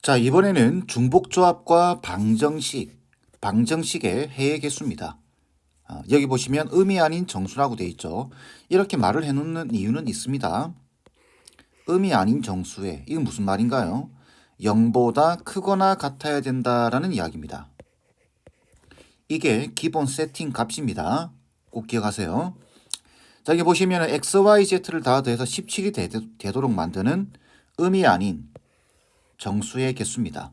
자, 이번에는 중복조합과 방정식의 해의 개수입니다. 여기 보시면 음이 아닌 정수라고 되어 있죠. 이렇게 말을 해놓는 이유는 있습니다. 음이 아닌 정수에, 이건 무슨 말인가요? 0보다 크거나 같아야 된다라는 이야기입니다. 이게 기본 세팅 값입니다. 꼭 기억하세요. 자, 여기 보시면 x, y, z를 다 더해서 17이 되도록 만드는 음이 아닌 정수의 개수입니다.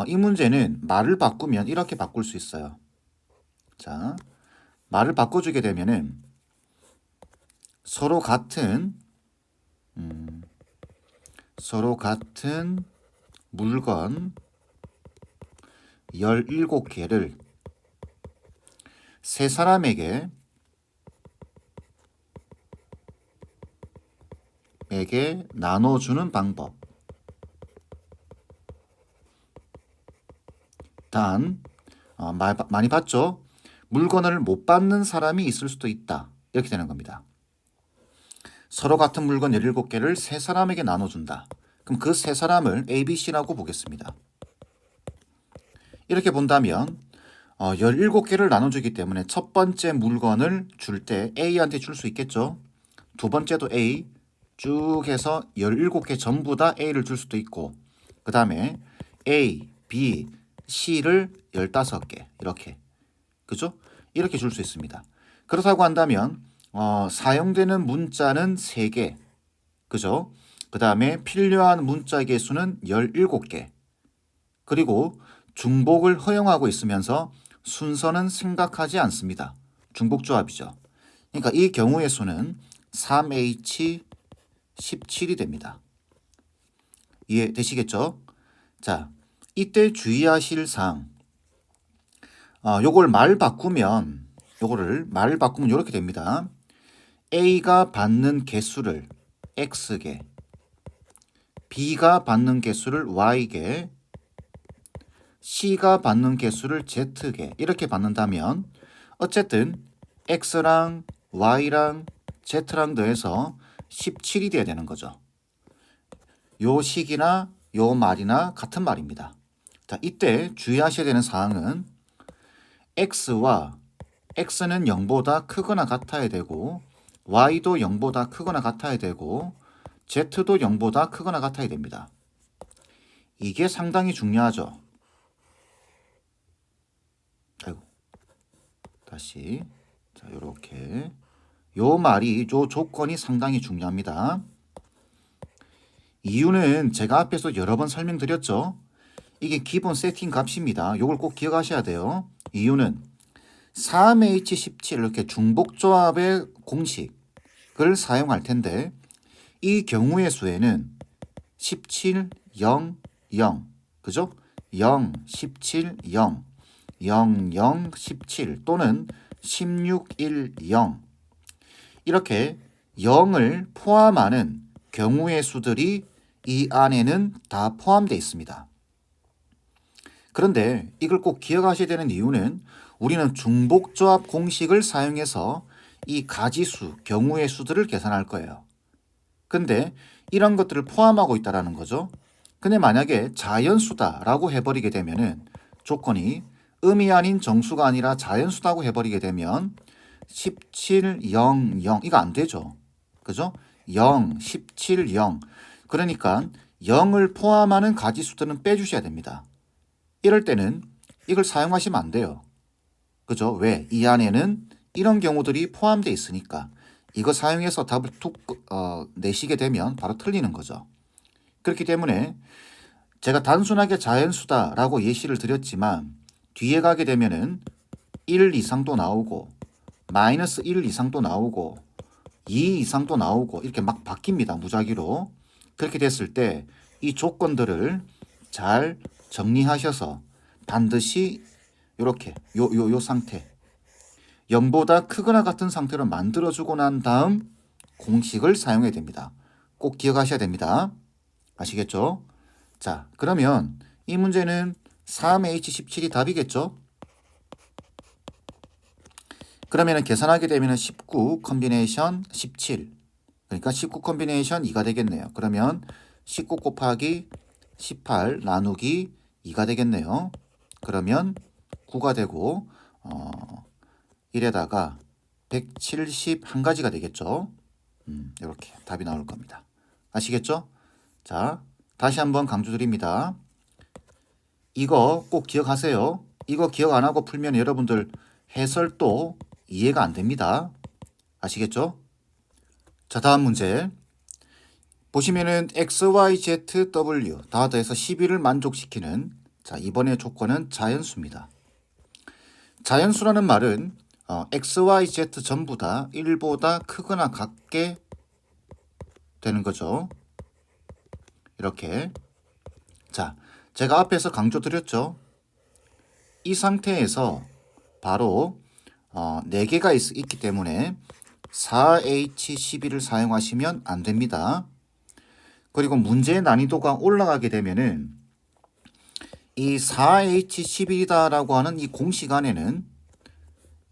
이 문제는 말을 바꾸면 이렇게 바꿀 수 있어요. 자, 말을 바꿔주게 되면은 서로 같은 물건 17개를 세 사람에게 나눠주는 방법. 단, 많이 봤죠? 물건을 못 받는 사람이 있을 수도 있다. 이렇게 되는 겁니다. 서로 같은 물건 17개를 세 사람에게 나눠준다. 그럼 그 세 사람을 A, B, C라고 보겠습니다. 이렇게 본다면 17개를 나눠주기 때문에 첫 번째 물건을 줄 때 A한테 줄 수 있겠죠. 두 번째도 A 쭉 해서 17개 전부 다 A를 줄 수도 있고, 그 다음에 A, B, C를 15개 이렇게, 그죠? 이렇게 줄 수 있습니다. 그렇다고 한다면 사용되는 문자는 3개, 그죠? 그 다음에 필요한 문자 개수는 17개, 그리고 중복을 허용하고 있으면서 순서는 생각하지 않습니다. 중복조합이죠. 그러니까 이 경우의 수는 3H17이 됩니다. 이해되시겠죠? 자, 이때 주의하실 사항. 요거를 말 바꾸면 이렇게 됩니다. A가 받는 개수를 X개, B가 받는 개수를 Y개, C가 받는 개수를 Z개 이렇게 받는다면 어쨌든 X랑 Y랑 Z랑 더해서 17이 돼야 되는 거죠. 요 식이나 요 말이나 같은 말입니다. 자, 이때 주의하셔야 되는 사항은 X는 0보다 크거나 같아야 되고 Y도 0보다 크거나 같아야 되고 Z도 0보다 크거나 같아야 됩니다. 이게 상당히 중요하죠. 아이고, 다시. 자, 요렇게. 요 조건이 상당히 중요합니다. 이유는 제가 앞에서 여러 번 설명드렸죠. 이게 기본 세팅 값입니다. 요걸 꼭 기억하셔야 돼요. 이유는 3H17 이렇게 중복조합의 공식을 사용할 텐데 이 경우의 수에는 17, 0, 0, 그죠? 0, 17, 0, 0, 0, 17 또는 16, 1, 0 이렇게 0을 포함하는 경우의 수들이 이 안에는 다 포함되어 있습니다. 그런데 이걸 꼭 기억하셔야 되는 이유는 우리는 중복조합 공식을 사용해서 이 가지수, 경우의 수들을 계산할 거예요. 근데 이런 것들을 포함하고 있다는 거죠. 근데 만약에 자연수다라고 해버리게 되면은 조건이 음이 아닌 정수가 아니라 자연수다고 해버리게 되면 17, 0, 0 이거 안 되죠. 그죠? 0, 17, 0 그러니까 0을 포함하는 가지수들은 빼주셔야 됩니다. 이럴 때는 이걸 사용하시면 안 돼요. 그죠? 왜? 이 안에는 이런 경우들이 포함되어 있으니까 이거 사용해서 답을 툭 내시게 되면 바로 틀리는 거죠. 그렇기 때문에 제가 단순하게 자연수다라고 예시를 드렸지만 뒤에 가게 되면은 1 이상도 나오고 마이너스 1 이상도 나오고 2 이상도 나오고 이렇게 막 바뀝니다. 무작위로. 그렇게 됐을 때 이 조건들을 잘 정리하셔서 반드시 이렇게 요 상태 0보다 크거나 같은 상태로 만들어주고 난 다음 공식을 사용해야 됩니다. 꼭 기억하셔야 됩니다. 아시겠죠? 자, 그러면 이 문제는 3H17이 답이겠죠? 그러면 계산하게 되면 19 컨비네이션 17 그러니까 19 컨비네이션 2가 되겠네요. 그러면 19 곱하기 18 나누기 2가 되겠네요. 그러면 9가 되고 1에다가 171가지가 되겠죠. 이렇게 답이 나올 겁니다. 아시겠죠? 자, 다시 한번 강조드립니다. 이거 꼭 기억하세요. 이거 기억 안 하고 풀면 여러분들 해설도 이해가 안 됩니다. 아시겠죠? 자, 다음 문제. 보시면은 x, y, z, w 다 더해서 12를 만족시키는 자, 이번의 조건은 자연수입니다. 자연수라는 말은 x, y, z 전부 다 1보다 크거나 같게 되는 거죠. 이렇게. 자, 제가 앞에서 강조드렸죠. 이 상태에서 바로 4개가 있기 때문에 4H12를 사용하시면 안 됩니다. 그리고 문제의 난이도가 올라가게 되면은 이 4H11이다라고 하는 이 공식 안에는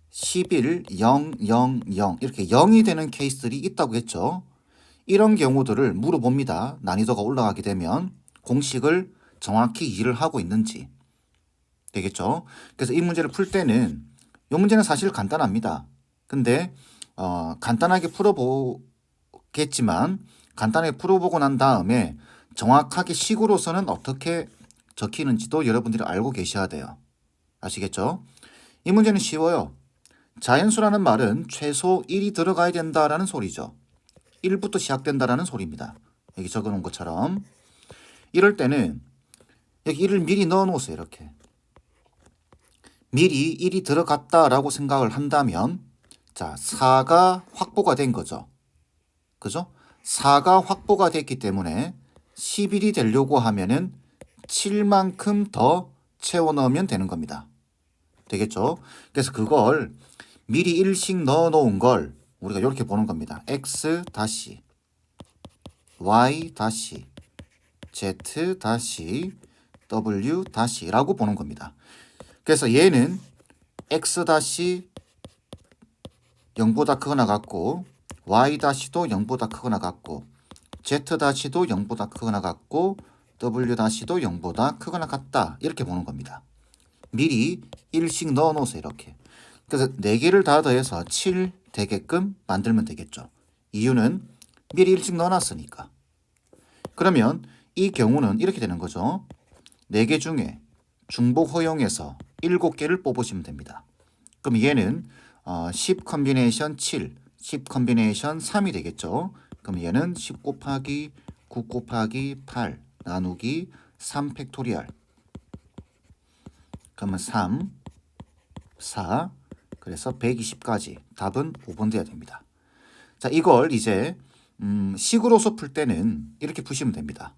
11, 0, 0, 0 이렇게 0이 되는 케이스들이 있다고 했죠. 이런 경우들을 물어봅니다. 난이도가 올라가게 되면 공식을 정확히 이해를 하고 있는지. 되겠죠. 그래서 이 문제를 풀 때는 이 문제는 사실 간단합니다. 근데 간단하게 풀어보겠지만 간단하게 풀어보고 난 다음에 정확하게 식으로서는 어떻게 적히는지도 여러분들이 알고 계셔야 돼요. 아시겠죠? 이 문제는 쉬워요. 자연수라는 말은 최소 1이 들어가야 된다라는 소리죠. 1부터 시작된다라는 소리입니다. 여기 적어놓은 것처럼. 이럴 때는 여기 1을 미리 넣어 놓으세요. 이렇게. 미리 1이 들어갔다라고 생각을 한다면 자, 4가 확보가 된 거죠. 그죠? 4가 확보가 됐기 때문에 11이 되려고 하면은 7만큼 더 채워 넣으면 되는 겁니다. 되겠죠? 그래서 그걸 미리 1씩 넣어 놓은 걸 우리가 이렇게 보는 겁니다. x 다시 y 다시 z 다시 w 다시라고 보는 겁니다. 그래서 얘는 x 다시 0보다 크거나 같고 y 다시도 0보다 크거나 같고 z 다시도 0보다 크거나 같고 w 다시도 0보다 크거나 같다 이렇게 보는 겁니다. 미리 1씩 넣어 놓으세요. 이렇게. 그래서 4개를 다 더해서 7 되게끔 만들면 되겠죠. 이유는 미리 1씩 넣어 놨으니까. 그러면 이 경우는 이렇게 되는 거죠. 4개 중에 중복 허용해서 7개를 뽑으시면 됩니다. 그럼 얘는 10 컨비네이션 7, 10 컨비네이션 3이 되겠죠. 그럼 얘는 10 곱하기 9 곱하기 8 나누기 3 팩토리얼. 그러면 3, 4, 그래서 120까지 답은 5번 돼야 됩니다. 자, 이걸 이제 식으로서 풀 때는 이렇게 푸시면 됩니다.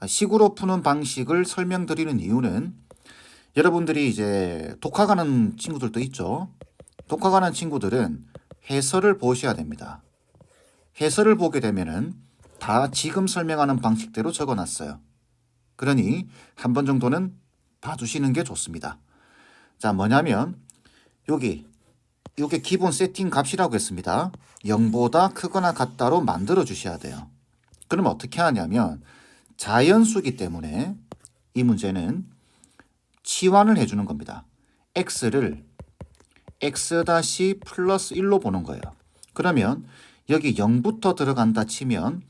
식으로 푸는 방식을 설명드리는 이유는 여러분들이 이제 독학하는 친구들도 있죠. 독학하는 친구들은 해설을 보셔야 됩니다. 해설을 보게 되면은 다 지금 설명하는 방식대로 적어놨어요. 그러니 한 번 정도는 봐주시는 게 좋습니다. 자, 뭐냐면 요게 기본 세팅 값이라고 했습니다. 0보다 크거나 같다로 만들어 주셔야 돼요. 그럼 어떻게 하냐면 자연수기 때문에 이 문제는 치환을 해주는 겁니다. x를 x 다시 플러스 1로 보는 거예요. 그러면 여기 0부터 들어간다 치면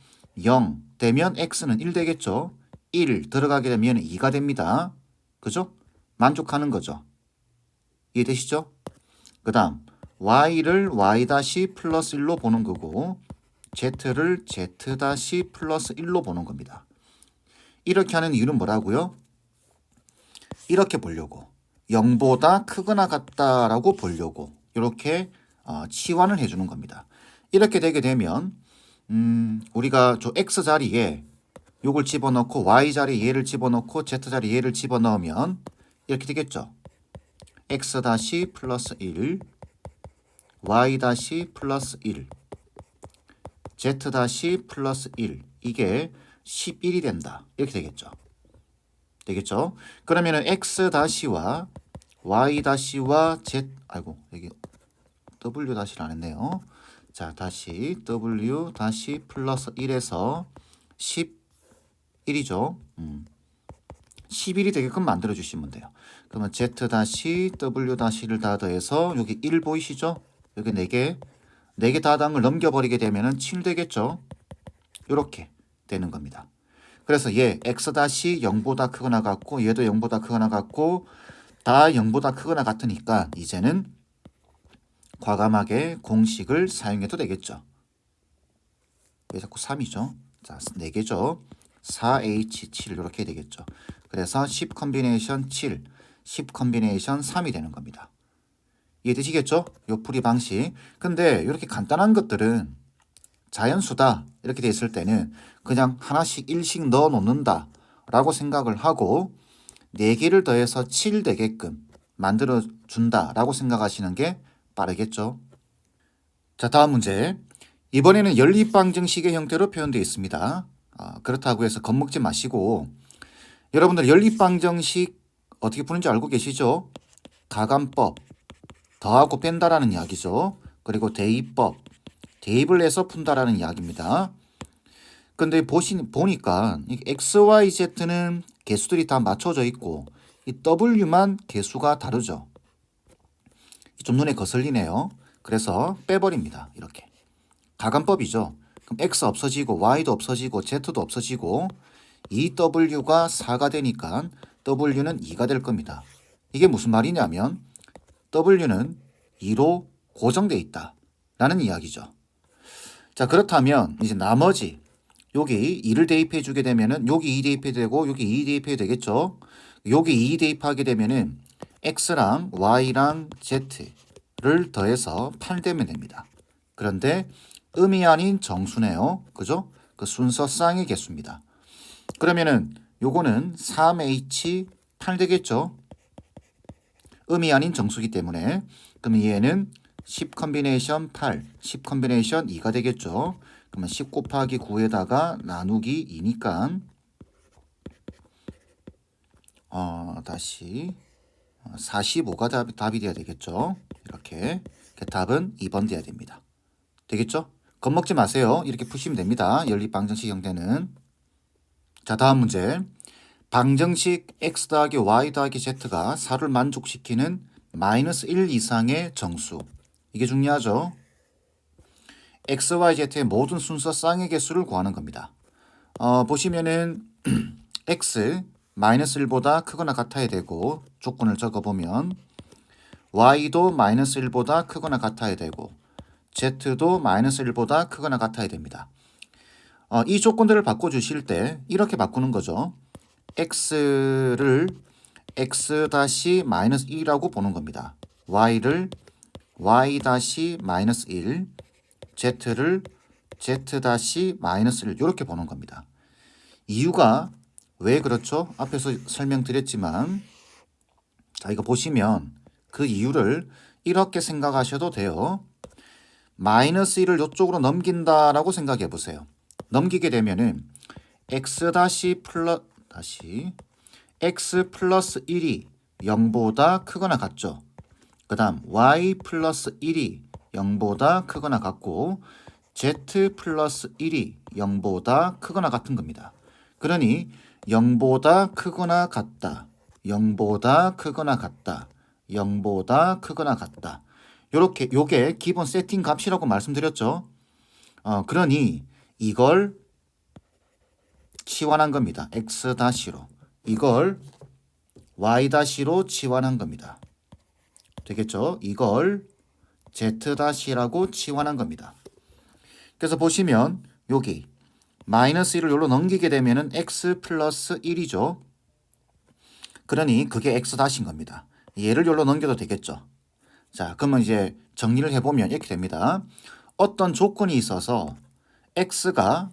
0 되면 x는 1 되겠죠. 1 들어가게 되면 2가 됩니다. 그죠? 만족하는 거죠. 이해되시죠? 그 다음 y를 y 다시 플러스 1로 보는 거고 z를 z 다시 플러스 1로 보는 겁니다. 이렇게 하는 이유는 뭐라고요? 이렇게 보려고 0보다 크거나 같다라고 보려고 이렇게 치환을 해주는 겁니다. 이렇게 되게 되면 우리가 저 x 자리에 요걸 집어넣고 y 자리에 얘를 집어넣고 z 자리에 얘를 집어넣으면 이렇게 되겠죠. x 다시 플러스 1 y 다시 플러스 1 z 다시 플러스 1 이게 11이 된다. 이렇게 되겠죠. 되겠죠? 그러면은 x 다시와 y 다시와 z 여기 w 다시를 안 했네요. 자, 다시 w 다시 플러스 1에서 11이죠. 11이 되게끔 만들어 주시면 돼요. 그러면 Z-W-를 다 더해서 여기 1 보이시죠? 여기 4개. 4개 다 더한 걸 넘겨버리게 되면은 7 되겠죠? 이렇게 되는 겁니다. 그래서 얘 X-0보다 크거나 같고 얘도 0보다 크거나 같고 다 0보다 크거나 같으니까 이제는 과감하게 공식을 사용해도 되겠죠. 왜 자꾸 3이죠? 자, 4개죠. 4H7 이렇게 되겠죠. 그래서 10 컨비네이션 7, 10 컨비네이션 3이 되는 겁니다. 이해되시겠죠? 요 풀이 방식. 근데 이렇게 간단한 것들은 자연수다 이렇게 돼 있을 때는 그냥 하나씩 1씩 넣어 놓는다 라고 생각을 하고 4개를 더해서 7 되게끔 만들어 준다 라고 생각하시는 게 빠르겠죠. 자, 다음 문제. 이번에는 연립방정식의 형태로 표현되어 있습니다. 그렇다고 해서 겁먹지 마시고 여러분들 연립방정식 어떻게 푸는지 알고 계시죠? 가감법, 더하고 뺀다라는 이야기죠. 그리고 대입법, 대입을 해서 푼다라는 이야기입니다. 근데 보니까 X, Y, Z는 개수들이 다 맞춰져 있고 이 W만 개수가 다르죠. 좀 눈에 거슬리네요. 그래서 빼버립니다. 이렇게. 가감법이죠. 그럼 X 없어지고 Y도 없어지고 Z도 없어지고 이 W가 4가 되니까 W는 2가 될 겁니다. 이게 무슨 말이냐면 W는 2로 고정되어 있다 라는 이야기죠. 자, 그렇다면 이제 나머지 여기 2를 대입해 주게 되면은 여기 2 대입해 되고 여기 2 대입해 되겠죠. 여기 2 대입하게 되면은 X랑 Y랑 Z를 더해서 8 되면 됩니다. 그런데 음이 아닌 정수네요. 그죠? 그 순서쌍의 개수입니다. 그러면은 요거는 3H8 되겠죠? 음이 아닌 정수기 때문에. 그럼 얘는 10 컨비네이션 8, 10 컨비네이션 2가 되겠죠? 그러면 10 곱하기 9에다가 나누기 2니까 다시 45가 답이 돼야 되겠죠? 이렇게. 답은 2번 돼야 됩니다. 되겠죠? 겁먹지 마세요. 이렇게 푸시면 됩니다. 연립방정식 형태는. 자, 다음 문제. 방정식 x 더하기 y 더하기 z가 4를 만족시키는 마이너스 1 이상의 정수. 이게 중요하죠. x, y, z의 모든 순서 쌍의 개수를 구하는 겁니다. 보시면은 x 마이너스 1보다 크거나 같아야 되고 조건을 적어보면 y도 마이너스 1보다 크거나 같아야 되고 z도 마이너스 1보다 크거나 같아야 됩니다. 이 조건들을 바꿔주실 때 이렇게 바꾸는 거죠. x를 x--1이라고 보는 겁니다. y를 y--1, z를 z--1 이렇게 보는 겁니다. 이유가 왜 그렇죠? 앞에서 설명드렸지만 자, 이거 보시면 그 이유를 이렇게 생각하셔도 돼요. 마이너스 1을 이쪽으로 넘긴다라고 생각해 보세요. 넘기게 되면은 x 플러스 1이 0보다 크거나 같죠. 그 다음 y 플러스 1이 0보다 크거나 같고 z 플러스 1이 0보다 크거나 같은 겁니다. 그러니 0보다 크거나 같다, 0보다 크거나 같다, 0보다 크거나 같다. 요렇게 요게 기본 세팅 값이라고 말씀드렸죠. 그러니 이걸 치환한 겁니다. x-로. 이걸 y-로 치환한 겁니다. 되겠죠? 이걸 z-라고 치환한 겁니다. 그래서 보시면 여기 마이너스 1을 여기로 넘기게 되면은 x 플러스 1이죠. 그러니 그게 x-인 겁니다. 얘를 여기로 넘겨도 되겠죠. 자, 그러면 이제 정리를 해보면 이렇게 됩니다. 어떤 조건이 있어서 x가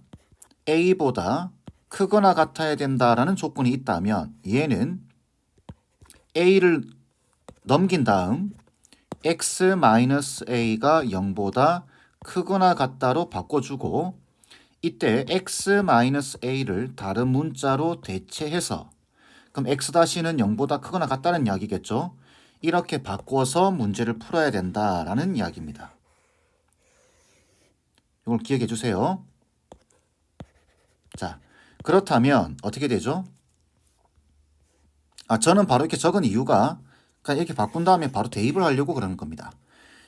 a보다 크거나 같아야 된다라는 조건이 있다면 얘는 a를 넘긴 다음 x-a가 0보다 크거나 같다로 바꿔주고 이때 x-a를 다른 문자로 대체해서 그럼 x-는 0보다 크거나 같다는 이야기겠죠. 이렇게 바꿔서 문제를 풀어야 된다라는 이야기입니다. 이걸 기억해 주세요. 자, 그렇다면 어떻게 되죠? 저는 바로 이렇게 적은 이유가 그냥 이렇게 바꾼 다음에 바로 대입을 하려고 그러는 겁니다.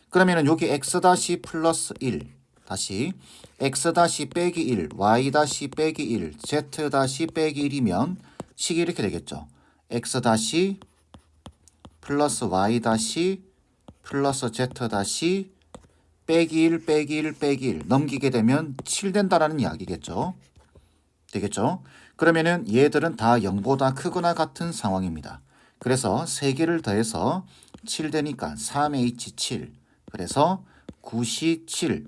그러면은 여기 x 다시 플러스 1 다시 x 다시 빼기 1 y 다시 빼기 1 z 다시 빼기 1이면 식이 이렇게 되겠죠. x 다시 플러스 y 다시 플러스 z 다시 빼기 1 빼기 1 빼기 1 넘기게 되면 7 된다라는 이야기겠죠. 되겠죠? 그러면은 얘들은 다 0보다 크거나 같은 상황입니다. 그래서 3개를 더해서 7 되니까 3H7 그래서 9시 7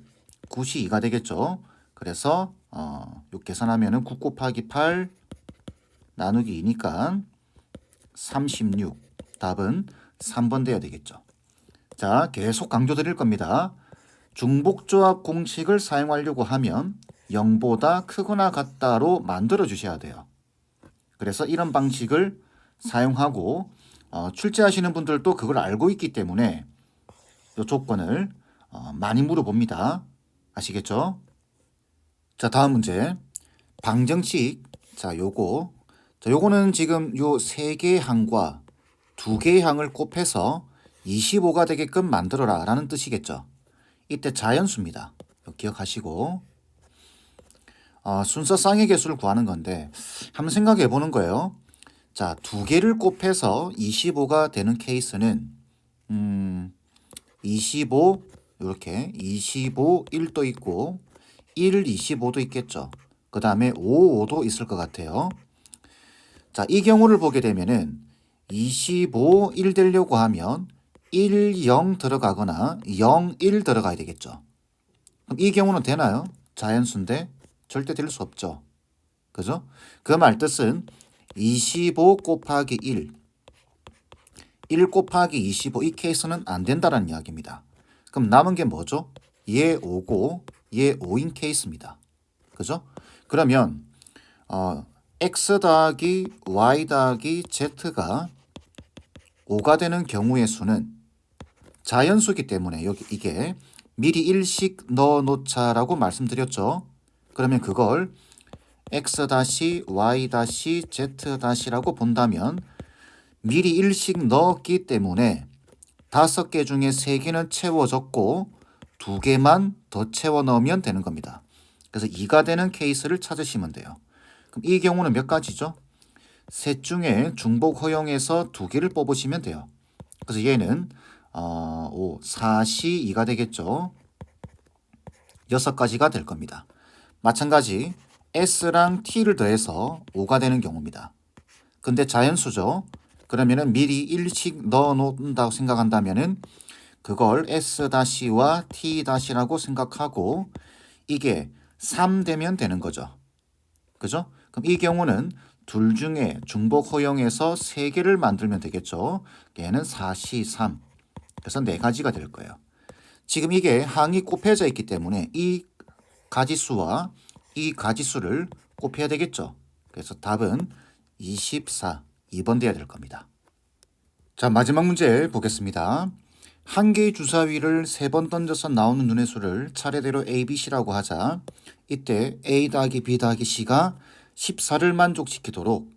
9시 2가 되겠죠. 그래서 요 계산하면은 9 곱하기 8 나누기 2니까 36 답은 3번 돼야 되겠죠. 자, 계속 강조 드릴 겁니다. 중복조합 공식을 사용하려고 하면 0보다 크거나 같다로 만들어 주셔야 돼요. 그래서 이런 방식을 사용하고 출제하시는 분들도 그걸 알고 있기 때문에 이 조건을 많이 물어봅니다. 아시겠죠? 자, 다음 문제. 방정식. 자, 요거는 지금 요 3개의 항과 2개의 항을 곱해서 25가 되게끔 만들어라 라는 뜻이겠죠. 이때 자연수입니다. 기억하시고 순서 쌍의 개수를 구하는 건데 한번 생각해 보는 거예요. 자, 2개를 곱해서 25가 되는 케이스는 25 이렇게 25 1도 있고 1 25도 있겠죠. 그 다음에 5 5도 있을 것 같아요. 자, 이 경우를 보게 되면은 25 1 되려고 하면 1 0 들어가거나 0 1 들어가야 되겠죠. 그럼 이 경우는 되나요? 자연수인데 절대 될 수 없죠. 그죠? 그 말 뜻은 25 곱하기 1 곱하기 25 이 케이스는 안 된다는 이야기입니다. 그럼 남은 게 뭐죠? 얘 5고 얘 5인 케이스입니다. 그죠? 그러면 x 더하기 y 더하기 z가 5가 되는 경우의 수는 자연수기 때문에 여기 이게 미리 일씩 넣어 놓자라고 말씀드렸죠. 그러면 그걸 x 다시 y 다시 z 다시라고 본다면 미리 일씩 넣었기 때문에 5개 중에 3개는 채워졌고 2개만 더 채워 넣으면 되는 겁니다. 그래서 2가 되는 케이스를 찾으시면 돼요. 그럼 이 경우는 몇 가지죠? 셋 중에 중복 허용해서 2개를 뽑으시면 돼요. 그래서 얘는 5, 4시 2가 되겠죠. 6가지가 될 겁니다. 마찬가지 S랑 T를 더해서 5가 되는 경우입니다. 근데 자연수죠. 그러면은 미리 1씩 넣어 놓는다고 생각한다면은 그걸 S-와 T-라고 생각하고 이게 3 되면 되는 거죠. 그죠? 그럼 이 경우는 둘 중에 중복 허용해서 3개를 만들면 되겠죠. 얘는 4시 3. 그래서 4가지가 될 거예요. 지금 이게 항이 곱해져 있기 때문에 이 가지수와 이 가지수를 곱해야 되겠죠. 그래서 답은 24, 2번 돼야 될 겁니다. 자, 마지막 문제 보겠습니다. 한 개의 주사위를 3번 던져서 나오는 눈의 수를 차례대로 A, B, C라고 하자. 이때 A 더하기 B 더하기 C가 14를 만족시키도록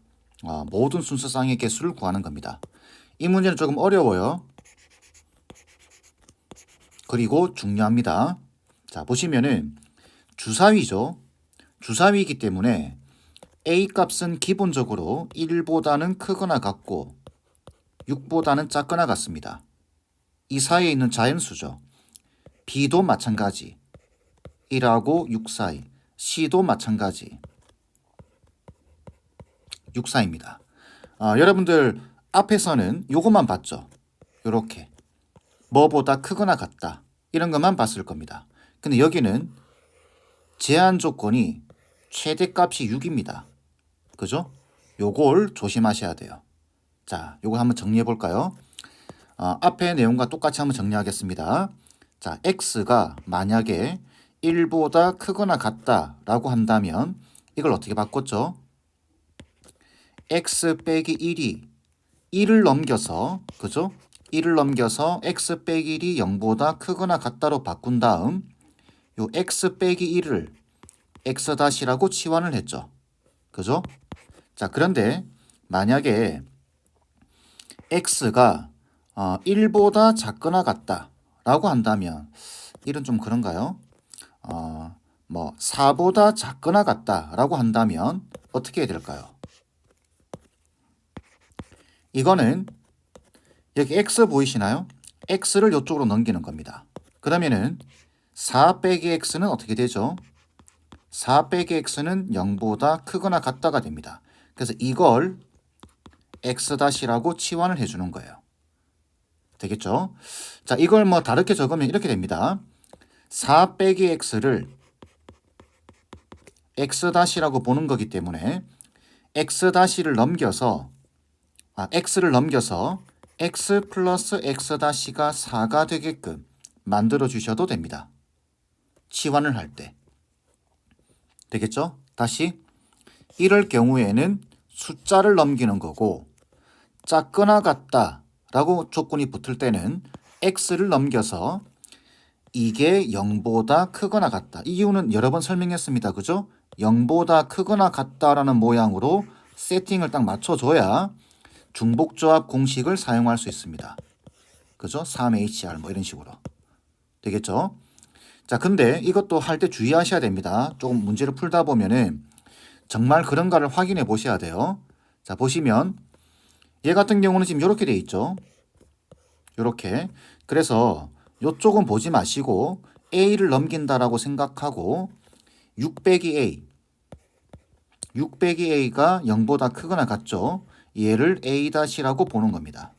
모든 순서쌍의 개수를 구하는 겁니다. 이 문제는 조금 어려워요. 그리고 중요합니다. 자, 보시면은 주사위죠. 주사위이기 때문에 A 값은 기본적으로 1보다는 크거나 같고 6보다는 작거나 같습니다. 이 사이에 있는 자연수죠. B도 마찬가지. 1하고 6 사이. C도 마찬가지. 6 사이입니다. 여러분들 앞에서는 요것만 봤죠. 요렇게. 뭐보다 크거나 같다. 이런 것만 봤을 겁니다. 근데 여기는 제한 조건이 최대값이 6입니다. 그죠? 요걸 조심하셔야 돼요. 자, 요거 한번 정리해 볼까요? 앞에 내용과 똑같이 한번 정리하겠습니다. 자, x가 만약에 1보다 크거나 같다라고 한다면 이걸 어떻게 바꿨죠? x 빼기 1이 1을 넘겨서 그죠? 1을 넘겨서 x 빼기 1이 0보다 크거나 같다로 바꾼 다음 요 x 빼기 1을 x 다시라고 치환을 했죠. 그죠? 자, 그런데 만약에 x가 1보다 작거나 같다 라고 한다면 1은 좀 그런가요? 4보다 작거나 같다 라고 한다면 어떻게 해야 될까요? 이거는 여기 x 보이시나요? x를 이쪽으로 넘기는 겁니다. 그러면은 4 빼기 x는 어떻게 되죠? 4 빼기 x는 0보다 크거나 같다가 됩니다. 그래서 이걸 x-라고 치환을 해주는 거예요. 되겠죠? 자, 이걸 다르게 적으면 이렇게 됩니다. 4 빼기 x를 x-라고 보는 거기 때문에 x-를 넘겨서 x를 넘겨서 x 플러스 x-가 4가 되게끔 만들어 주셔도 됩니다. 치환을 할 때. 되겠죠? 다시 이럴 경우에는 숫자를 넘기는 거고 작거나 같다 라고 조건이 붙을 때는 x를 넘겨서 이게 0보다 크거나 같다. 이 이유는 여러 번 설명했습니다. 그죠? 0보다 크거나 같다라는 모양으로 세팅을 딱 맞춰줘야 중복조합 공식을 사용할 수 있습니다. 그죠? 3HR 이런 식으로. 되겠죠? 자, 근데 이것도 할 때 주의하셔야 됩니다. 조금 문제를 풀다 보면은 정말 그런가를 확인해 보셔야 돼요. 자, 보시면 얘 같은 경우는 지금 이렇게 돼 있죠. 이렇게. 그래서 이쪽은 보지 마시고 A를 넘긴다라고 생각하고 6 빼기 A 6 빼기 A가 0보다 크거나 같죠. 얘를 A-라고 보는 겁니다.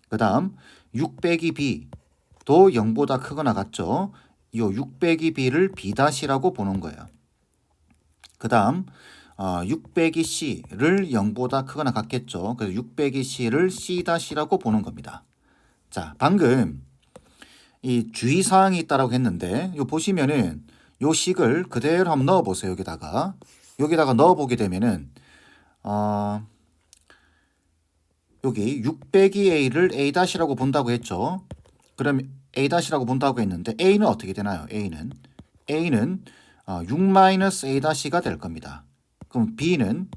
그 다음 6 빼기 B도 0보다 크거나 같죠. 이 6 빼기 B를 B-라고 보는 거예요. 그 다음 6 빼기 C를 0보다 크거나 같겠죠. 그래서 6 빼기 C를 C-라고 보는 겁니다. 자, 방금 이 주의사항이 있다라고 했는데 요 보시면은 요 식을 그대로 한번 넣어보세요. 여기다가 넣어보게 되면은 여기 6 빼기 A를 A-라고 본다고 했죠. 그럼 A-라고 본다고 했는데 A는 어떻게 되나요? A는 6-A-가 될 겁니다. 그럼 B는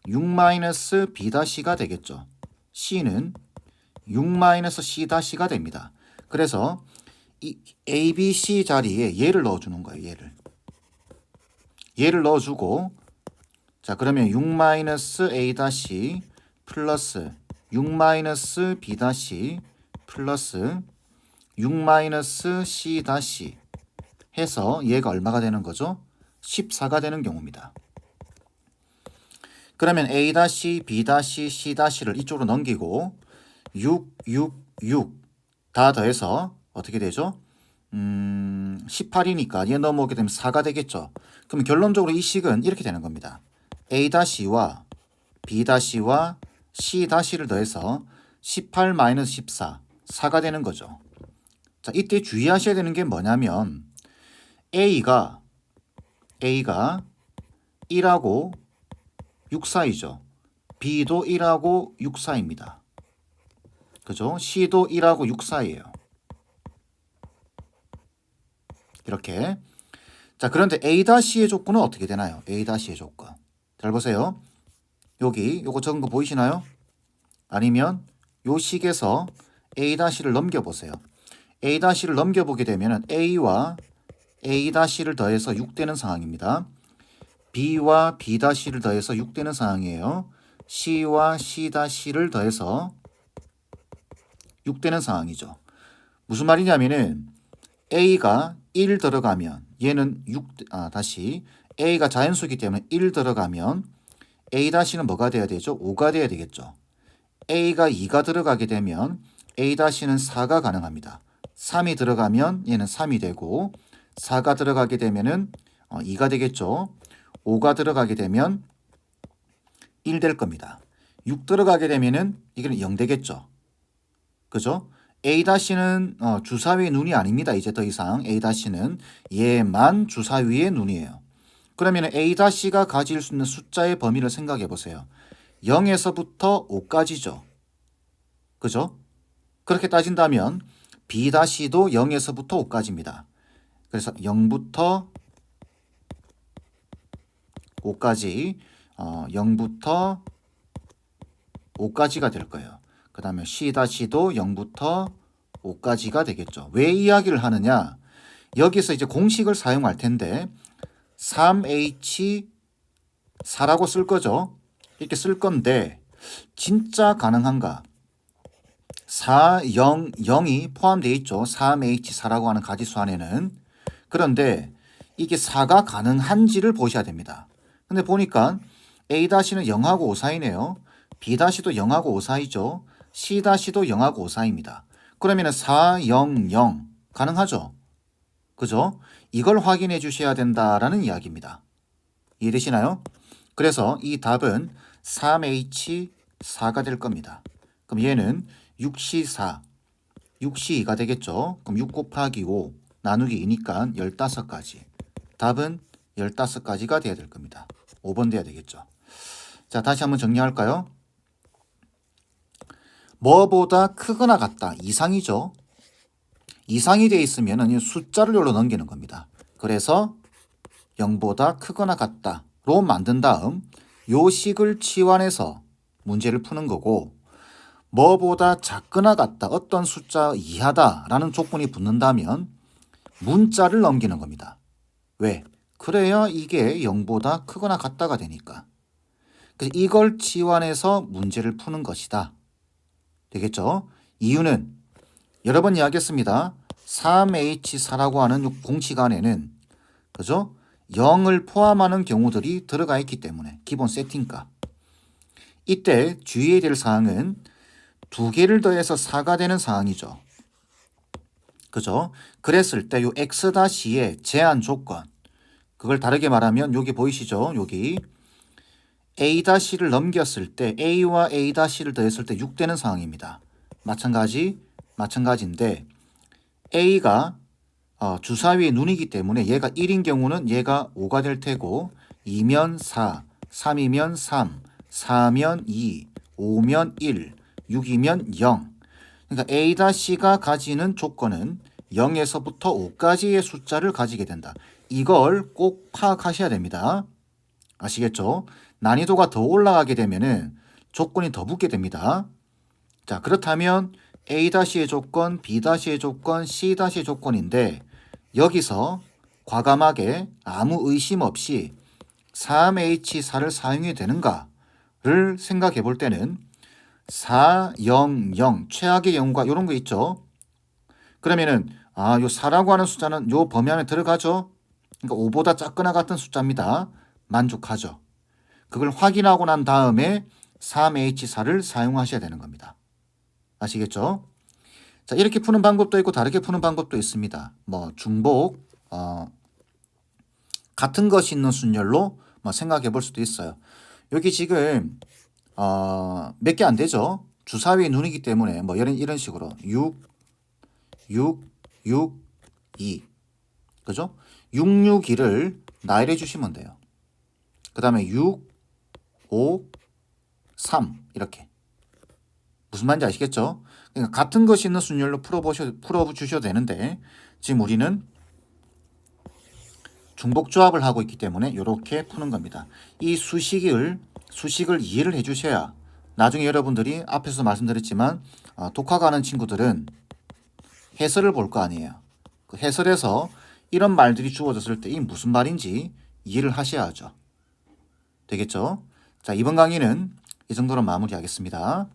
6-B-가 되겠죠. C는 6-C-가 됩니다. 그래서 이 A, B, C 자리에 얘를 넣어주는 거예요. 얘를 넣어주고 자, 그러면 6-A- 플러스 6-B- 플러스 6-C- 해서 얘가 얼마가 되는 거죠? 14가 되는 경우입니다. 그러면 A-, B-, C-를 이쪽으로 넘기고 6, 다 더해서 어떻게 되죠? 18이니까 얘 넘어오게 되면 4가 되겠죠. 그럼 결론적으로 이 식은 이렇게 되는 겁니다. A-와 B-와 C-를 더해서 18-14, 4가 되는 거죠. 자, 이때 주의하셔야 되는 게 뭐냐면 A가 1하고 6 사이죠. B도 1하고 6 사이입니다. 그죠? C도 1하고 6 사이예요. 이렇게. 자, 그런데 A-의 조건은 어떻게 되나요? A-의 조건. 잘 보세요. 여기 요거 적은 거 보이시나요? 아니면 요 식에서 A-를 넘겨보세요. A-를 넘겨보게 되면 A와 A-를 더해서 6 되는 상황입니다. B와 B-를 더해서 6 되는 상황이에요. C와 C-를 더해서 6 되는 상황이죠. 무슨 말이냐면은 A가 1 들어가면 얘는 6, 다시 A가 자연수이기 때문에 1 들어가면 A-는 뭐가 돼야 되죠? 5가 돼야 되겠죠. A가 2가 들어가게 되면 A-는 4가 가능합니다. 3이 들어가면 얘는 3이 되고 4가 들어가게 되면은 2가 되겠죠. 5가 들어가게 되면 1 될 겁니다. 6 들어가게 되면은 이게 0 되겠죠. 그죠? A-는 주사위의 눈이 아닙니다. 이제 더 이상 A-는 얘만 주사위의 눈이에요. 그러면 A-가 가질 수 있는 숫자의 범위를 생각해 보세요. 0에서부터 5까지죠. 그죠? 그렇게 따진다면 B-도 0에서부터 5까지입니다. 그래서 0부터 5까지 0부터 5까지가 될 거예요. 그 다음에 C-도 0부터 5까지가 되겠죠. 왜 이야기를 하느냐? 여기서 이제 공식을 사용할 텐데 3H4라고 쓸 거죠. 이렇게 쓸 건데 진짜 가능한가? 4, 0, 0이 포함되어 있죠. 3H4라고 하는 가지수 안에는. 그런데 이게 4가 가능한지를 보셔야 됩니다. 근데 보니까 A-는 0하고 5 사이네요. B-도 0하고 5 사이죠. C-도 0하고 5 사이입니다. 그러면 4, 0, 0 가능하죠? 그죠? 이걸 확인해 주셔야 된다라는 이야기입니다. 이해되시나요? 그래서 이 답은 3H4가 될 겁니다. 그럼 얘는 6C4, 6C2가 되겠죠? 그럼 6 곱하기 5 나누기 2니까 15가지. 답은 15가지가 돼야 될 겁니다. 5번 돼야 되겠죠. 자, 다시 한번 정리할까요? 뭐보다 크거나 같다. 이상이죠. 이상이 되어 있으면 숫자를 여기로 넘기는 겁니다. 그래서 0보다 크거나 같다로 만든 다음 요 식을 치환해서 문제를 푸는 거고, 뭐보다 작거나 같다, 어떤 숫자 이하다라는 조건이 붙는다면 문자를 넘기는 겁니다. 왜? 그래야 이게 0보다 크거나 같다가 되니까. 그래서 이걸 치환해서 문제를 푸는 것이다. 되겠죠? 이유는 여러 번 이야기했습니다. 3H4라고 하는 공식 안에는 그죠? 0을 포함하는 경우들이 들어가 있기 때문에 기본 세팅값. 이때 주의해야 될 사항은 2개를 더해서 4가 되는 사항이죠. 그죠? 그랬을 때 요 X-의 제한 조건, 그걸 다르게 말하면 여기 보이시죠? 여기 A-를 넘겼을 때 A와 A-를 더했을 때 6 되는 상황입니다. 마찬가지인데 A가 주사위의 눈이기 때문에 얘가 1인 경우는 얘가 5가 될 테고 2면 4, 3이면 3, 4면 2, 5면 1, 6이면 0. 그러니까 A-가 가지는 조건은 0에서부터 5까지의 숫자를 가지게 된다. 이걸 꼭 파악하셔야 됩니다. 아시겠죠? 난이도가 더 올라가게 되면은 조건이 더 붙게 됩니다. 자, 그렇다면 A-의 조건, B-의 조건, C-의 조건인데 여기서 과감하게 아무 의심 없이 3H4를 사용해야 되는가를 생각해 볼 때는 4, 0, 0 최악의 경우가 이런 거 있죠. 그러면은 요 4라고 하는 숫자는 요 범위 안에 들어가죠. 그러니까 5보다 작거나 같은 숫자입니다. 만족하죠. 그걸 확인하고 난 다음에 3H4를 사용하셔야 되는 겁니다. 아시겠죠? 자, 이렇게 푸는 방법도 있고 다르게 푸는 방법도 있습니다. 뭐 중복, 같은 것이 있는 순열로 생각해 볼 수도 있어요. 여기 지금 몇 개 안 되죠? 주사위의 눈이기 때문에 뭐 이런 식으로 6, 6, 6, 2 그죠? 6, 6, 2를 나열해 주시면 돼요. 그 다음에 6, 5, 3 이렇게. 무슨 말인지 아시겠죠? 그러니까 같은 것이 있는 순열로 풀어주셔도 되는데 지금 우리는 중복조합을 하고 있기 때문에 이렇게 푸는 겁니다. 이 수식을 이해를 해 주셔야 나중에 여러분들이 앞에서 말씀드렸지만 독학하는 친구들은 해설을 볼 거 아니에요. 그 해설에서 이런 말들이 주어졌을 때 이 무슨 말인지 이해를 하셔야 하죠. 되겠죠? 자, 이번 강의는 이 정도로 마무리하겠습니다.